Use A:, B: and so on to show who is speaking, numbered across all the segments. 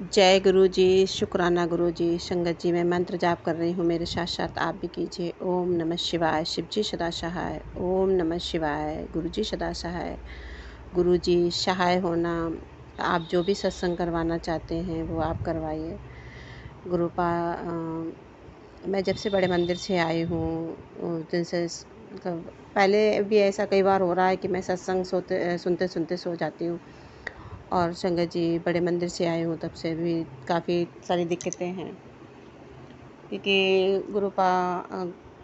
A: जय गुरु जी, शुक्राना गुरु जी। संगत जी, मैं मंत्र जाप कर रही हूँ, मेरे साथ साथ आप भी कीजिए। ओम नमः शिवाय, शिव जी सदा सहाय। ओम नमः शिवाय, गुरु जी सदा सहाय। गुरु जी सहाय होना, आप जो भी सत्संग करवाना चाहते हैं वो आप करवाइए। गुरुपा मैं जब से बड़े मंदिर से आई हूँ उस दिन से मतलब पहले भी ऐसा कई बार हो रहा है कि मैं सत्संग सुनते सुनते सो जाती हूँ। और संगत जी, बड़े मंदिर से आई हूँ तब से भी काफ़ी सारी दिक्कतें हैं, क्योंकि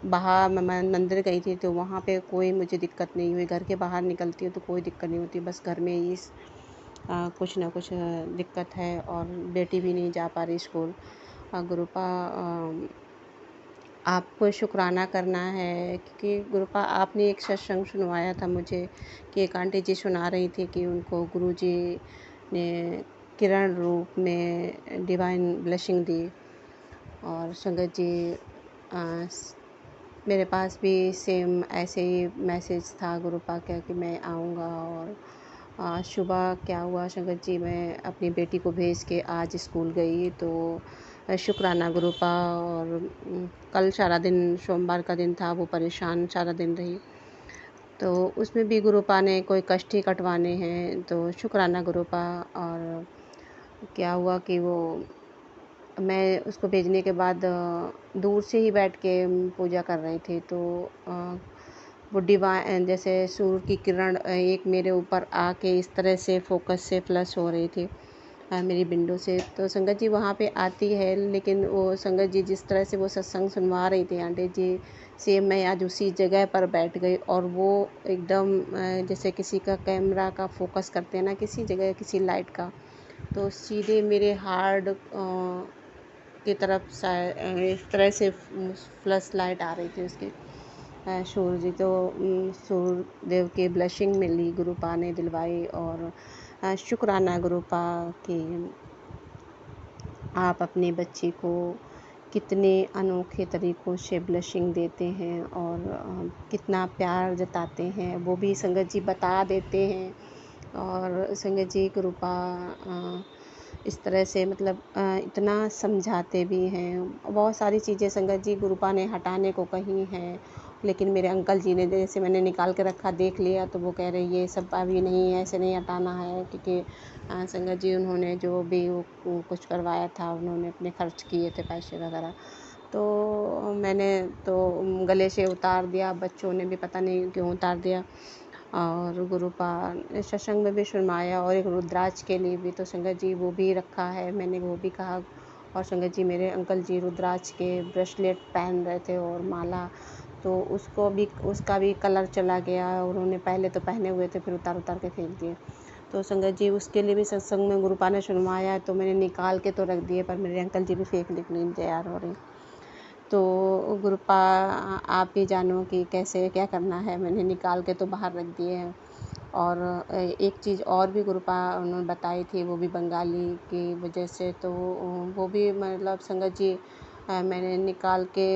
A: बाहर मैं मंदिर गई थी तो वहाँ पे कोई मुझे दिक्कत नहीं हुई। घर के बाहर निकलती हूँ तो कोई दिक्कत नहीं होती, बस घर में ही कुछ ना कुछ दिक्कत है। और बेटी भी नहीं जा पा रही स्कूल। गुरुपा आपको शुक्राना करना है, क्योंकि गुरुपा आपने एक सत्संग सुनवाया था मुझे कि एक आंटी जी सुना रही थी कि उनको गुरुजी ने किरण रूप में डिवाइन ब्लेसिंग दी। और संगत जी, मेरे पास भी सेम ऐसे ही मैसेज था गुरुपा का कि मैं आऊँगा। और सुबह क्या हुआ संगत जी, मैं अपनी बेटी को भेज के आज स्कूल गई तो शुक्राना गुरुपा। और कल सारा दिन, सोमवार का दिन था, वो परेशान सारा दिन रही। तो उसमें भी गुरुपा ने कोई कष्ट ही कटवाने हैं, तो शुक्राना गुरुपा। और क्या हुआ कि वो मैं उसको भेजने के बाद दूर से ही बैठ के पूजा कर रही थी। तो वो डिवाइन जैसे सूर्य की किरण एक मेरे ऊपर आके इस तरह से फोकस से फ्लश हो रही थी मेरी विंडो से। तो संगत जी वहाँ पे आती है, लेकिन वो संगत जी जिस तरह से वो सत्संग सुनवा रही थी आंटी जी, सेम मैं आज उसी जगह पर बैठ गई। और वो एकदम जैसे किसी का कैमरा का फोकस करते हैं ना किसी जगह, किसी लाइट का, तो सीधे मेरे हार्ड की तरफ इस तरह से फ्लश लाइट आ रही थी उसकी। सूर्य जी तो सूर्य देव की ब्लेसिंग मिली, गुरुपा ने दिलवाई। और शुक्राना गुरुपा कि आप अपने बच्चे को कितने अनोखे तरीक़ों से ब्लेसिंग देते हैं और कितना प्यार जताते हैं, वो भी संगत जी बता देते हैं। और संगत जी कृपा इस तरह से मतलब इतना समझाते भी हैं। बहुत सारी चीज़ें संगत जी गुरुपा ने हटाने को कही हैं, लेकिन मेरे अंकल जी ने जैसे मैंने निकाल के रखा देख लिया तो वो कह रहे ये सब अभी नहीं, ऐसे नहीं हटाना है, क्योंकि संगत जी उन्होंने जो भी वो कुछ करवाया था उन्होंने अपने खर्च किए थे पैसे वगैरह। तो मैंने तो गले से उतार दिया, बच्चों ने भी पता नहीं क्यों उतार दिया। और गुरुपा सत्संग में भी सुनवाया। और एक रुद्राक्ष के लिए भी तो संगत जी वो भी रखा है, मैंने वो भी कहा। और संगत जी मेरे अंकल जी रुद्राक्ष के ब्रेसलेट पहन रहे थे और माला, तो उसका भी कलर चला गया। उन्होंने पहले तो पहने हुए थे, फिर उतार उतार के फेंक दिए। तो संगत जी उसके लिए भी सत्संग में गुरुपा ने सुनवाया, तो मैंने निकाल के तो रख दिए, पर मेरे अंकल जी भी फेंकने के लिए तैयार हो रहे। तो गुरुपा आप भी जानो कि कैसे क्या करना है, मैंने निकाल के तो बाहर रख दिए हैं। और एक चीज़ और भी गुरुपा उन्होंने बताई थी, वो भी बंगाली की वजह से, तो वो भी मतलब संगत जी मैंने निकाल के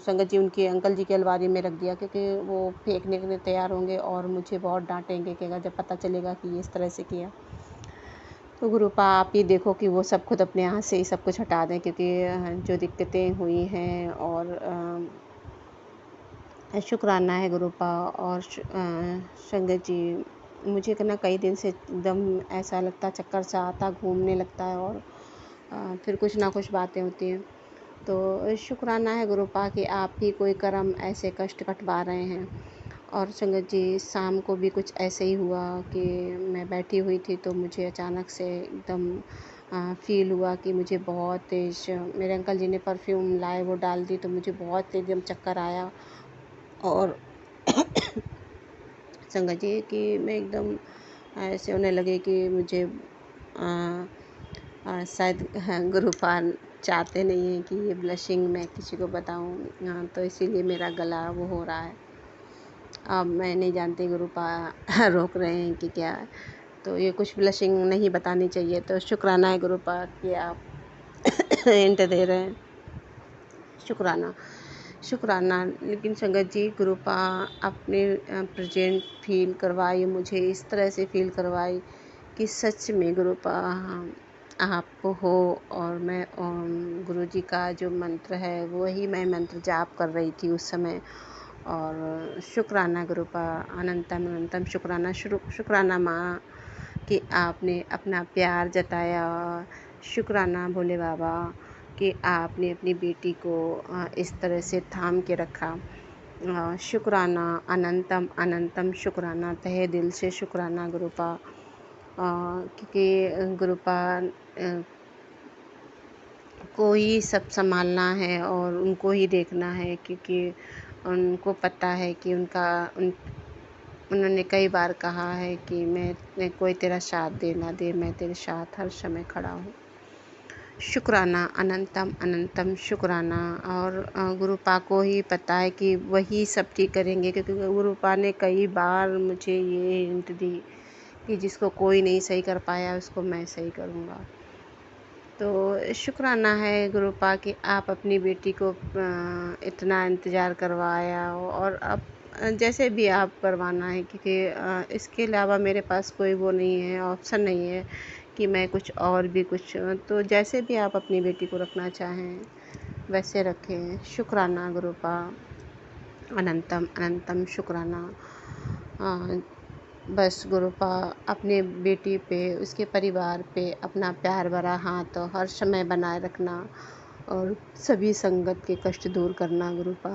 A: संगत जी उनकी अंकल जी की अलमारी में रख दिया, क्योंकि वो फेंकने के लिए तैयार होंगे और मुझे बहुत डांटेंगे कि अगर जब पता चलेगा कि ये इस तरह से किया। तो गुरुपा आप ही देखो कि वो सब खुद अपने हाथ से ही सब कुछ हटा दें, क्योंकि जो दिक्कतें हुई हैं। और शुक्राना है गुरुपा। और संगत जी मुझे ना कई दिन से एकदम ऐसा लगता, चक्कर सा आता, घूमने लगता है। और फिर कुछ ना कुछ बातें होती हैं। तो शुक्राना है गुरुपा कि आप ही कोई कर्म ऐसे कष्ट कटवा रहे हैं। और संगत जी शाम को भी कुछ ऐसे ही हुआ कि मैं बैठी हुई थी तो मुझे अचानक से एकदम फ़ील हुआ कि मुझे बहुत तेज़, मेरे अंकल जी ने परफ्यूम लाए वो डाल दी तो मुझे बहुत तेज़ एकदम चक्कर आया। और संगत जी कि मैं एकदम ऐसे होने लगे कि मुझे शायद गुरुपा चाहते नहीं हैं कि ये ब्लशिंग मैं किसी को बताऊं, तो इसीलिए मेरा गला वो हो रहा है। अब मैं नहीं जानती गुरुपा रोक रहे हैं कि क्या है। तो ये कुछ ब्लशिंग नहीं बतानी चाहिए, तो शुक्राना है गुरुपा कि आप हिंट दे रहे हैं। शुक्राना शुक्राना। लेकिन संगत जी गुरुपा अपने प्रेजेंट फील करवाई, मुझे इस तरह से फील करवाई कि सच में गुरुपा आप हो। और मैं गुरुजी का जो मंत्र है वही मैं मंत्र जाप कर रही थी उस समय। और शुक्राना गुरुपा, अनंतम अनंतम शुक्राना, शुक्राना माँ कि आपने अपना प्यार जताया। शुक्राना भोले बाबा कि आपने अपनी बेटी को इस तरह से थाम के रखा। शुक्राना, अनंतम अनंतम शुक्राना, तहे दिल से शुक्राना गुरुपा। क्योंकि गुरुपा को ही सब संभालना है और उनको ही देखना है, क्योंकि उनको पता है कि उन्होंने कई बार कहा है कि मैं कोई तेरा साथ दे ना दे, मैं तेरे साथ हर समय खड़ा हूँ। शुक्राना, अनंतम अनंतम शुक्राना। और गुरुपा को ही पता है कि वही सब ठीक करेंगे, क्योंकि गुरुपा ने कई बार मुझे ये हिंट दी कि जिसको कोई नहीं सही कर पाया उसको मैं सही करूँगा। तो शुक्राना है गुरुपा कि आप अपनी बेटी को इतना इंतज़ार करवाया। और अब जैसे भी आप करवाना है, क्योंकि इसके अलावा मेरे पास कोई वो नहीं है, ऑप्शन नहीं है कि मैं कुछ और भी कुछ, तो जैसे भी आप अपनी बेटी को रखना चाहें वैसे रखें। शुक्राना गुरुपा, अनंतम अनंतम शुक्राना। बस गुरुपा अपने बेटी पे, उसके परिवार पे अपना प्यार भरा हाथ हर समय बनाए रखना और सभी संगत के कष्ट दूर करना गुरुपा।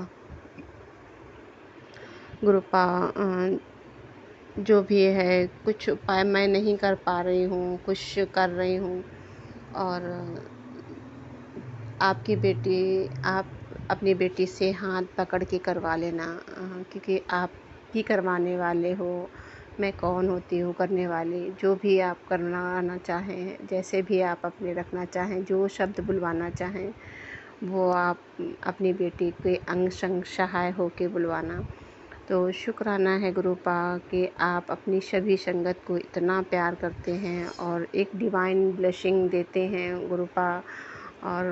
A: गुरुपा जो भी है, कुछ उपाय मैं नहीं कर पा रही हूँ, कुछ कर रही हूँ। और आप अपनी बेटी से हाथ पकड़ के करवा लेना, क्योंकि आप ही करवाने वाले हो। मैं कौन होती हूँ करने वाली। जो भी आप करवाना चाहें, जैसे भी आप अपने रखना चाहें, जो शब्द बुलवाना चाहें वो आप अपनी बेटी के अंग संग सहाय होके बुलवाना। तो शुक्राना है गुरुपा कि आप अपनी सभी संगत को इतना प्यार करते हैं और एक डिवाइन ब्लेसिंग देते हैं गुरुपा। और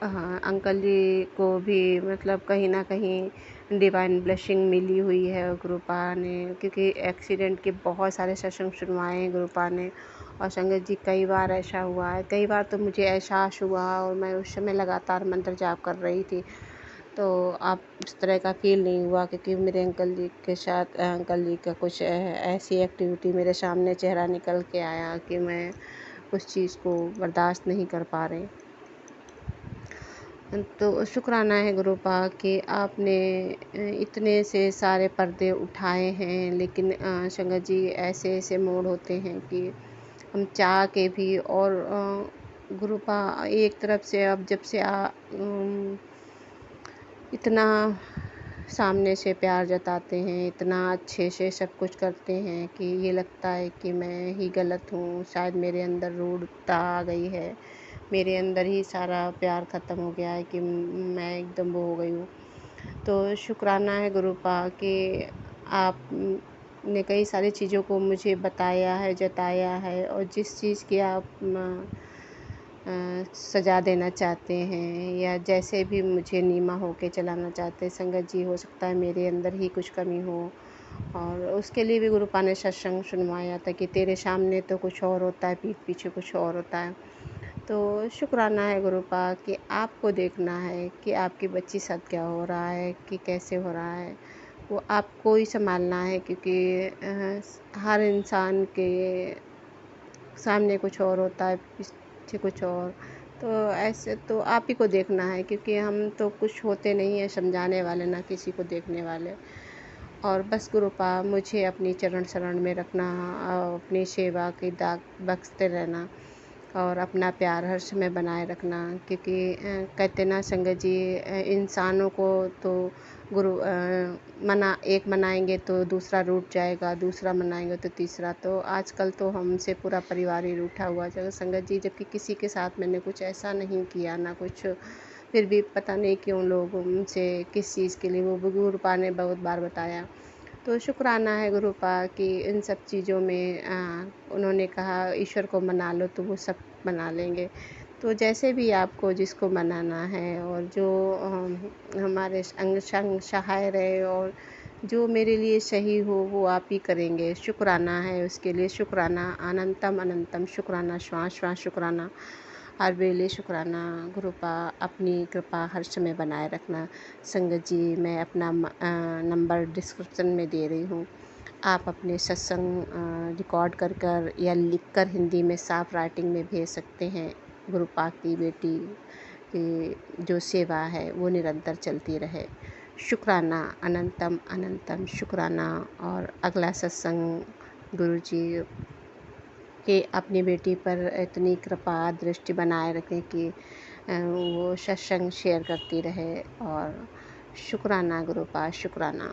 A: अंकल जी को भी मतलब कहीं ना कहीं डिवाइन ब्लेसिंग मिली हुई है गुरुपा ने, क्योंकि एक्सीडेंट के बहुत सारे सत्संग सुनवाए हैं गुरुपा ने। और संगत जी कई बार ऐसा हुआ है, कई बार तो मुझे एहसास हुआ और मैं उस समय लगातार मंत्र जाप कर रही थी, तो आप उस तरह का फील नहीं हुआ, क्योंकि मेरे अंकल जी के साथ अंकल जी का कुछ ऐसी एक्टिविटी मेरे सामने चेहरा निकल के आया कि मैं उस चीज़ को बर्दाश्त नहीं कर पा रही। तो शुक्राना है गुरुपा कि आपने इतने से सारे पर्दे उठाए हैं, लेकिन संगत जी ऐसे ऐसे मोड़ होते हैं कि हम चाह के भी, और गुरुपा एक तरफ से अब जब से इतना सामने से प्यार जताते हैं, इतना अच्छे से सब कुछ करते हैं कि ये लगता है कि मैं ही गलत हूँ, शायद मेरे अंदर रूढ़ता आ गई है, मेरे अंदर ही सारा प्यार ख़त्म हो गया है कि मैं एकदम वो हो गई हूँ। तो शुक्राना है गुरुपा कि आपने कई सारी चीज़ों को मुझे बताया है, जताया है, और जिस चीज़ की आप सजा देना चाहते हैं या जैसे भी मुझे नीमा होके चलाना चाहते हैं संगत जी, हो सकता है मेरे अंदर ही कुछ कमी हो। और उसके लिए भी गुरुपा ने सत्संग सुनवाया था कि तेरे सामने तो कुछ और होता है, पीठ पीछे कुछ और होता है। तो शुक्राना है गुरुपा कि आपको देखना है कि आपकी बच्ची साथ क्या हो रहा है, कि कैसे हो रहा है, वो आपको ही संभालना है, क्योंकि हर इंसान के सामने कुछ और होता है, पीछे कुछ और। तो ऐसे तो आप ही को देखना है, क्योंकि हम तो कुछ होते नहीं हैं समझाने वाले, ना किसी को देखने वाले। और बस गुरुपा मुझे अपनी चरण शरण में रखना, अपनी सेवा की दाग बख्शते रहना और अपना प्यार हर समय बनाए रखना, क्योंकि कहते ना संगत जी, इंसानों को तो गुरु एक मनाएंगे तो दूसरा रूठ जाएगा, दूसरा मनाएंगे तो तीसरा। तो आजकल तो हमसे पूरा परिवार ही रूठा हुआ है संगत जी, जबकि किसी के साथ मैंने कुछ ऐसा नहीं किया ना कुछ, फिर भी पता नहीं क्यों लोग उनसे किस चीज़ के लिए, वो गुरुपा ने बहुत बार बताया। तो शुक्राना है गुरुपा कि इन सब चीज़ों में उन्होंने कहा ईश्वर को मना लो तो वो सब मना लेंगे। तो जैसे भी आपको जिसको मनाना है और जो हमारे अंग संग सहाय रहे और जो मेरे लिए सही हो वो आप ही करेंगे। शुक्राना है उसके लिए, शुक्राना, अनंतम अनंतम शुक्राना, श्वास श्वास शुक्राना, हर वेले शुक्राना। गुरुपा अपनी कृपा हर समय बनाए रखना। संगत जी, मैं अपना नंबर डिस्क्रिप्शन में दे रही हूँ। आप अपने सत्संग रिकॉर्ड कर कर या लिख कर हिंदी में साफ राइटिंग में भेज सकते हैं। गुरुपा की बेटी की जो सेवा है वो निरंतर चलती रहे। शुक्राना, अनंतम अनंतम शुक्राना। और अगला सत्संग गुरु जी के अपनी बेटी पर इतनी कृपा दृष्टि बनाए रखें कि वो सत्संग शेयर करती रहे। और शुक्राना गुरुपा, शुक्राना।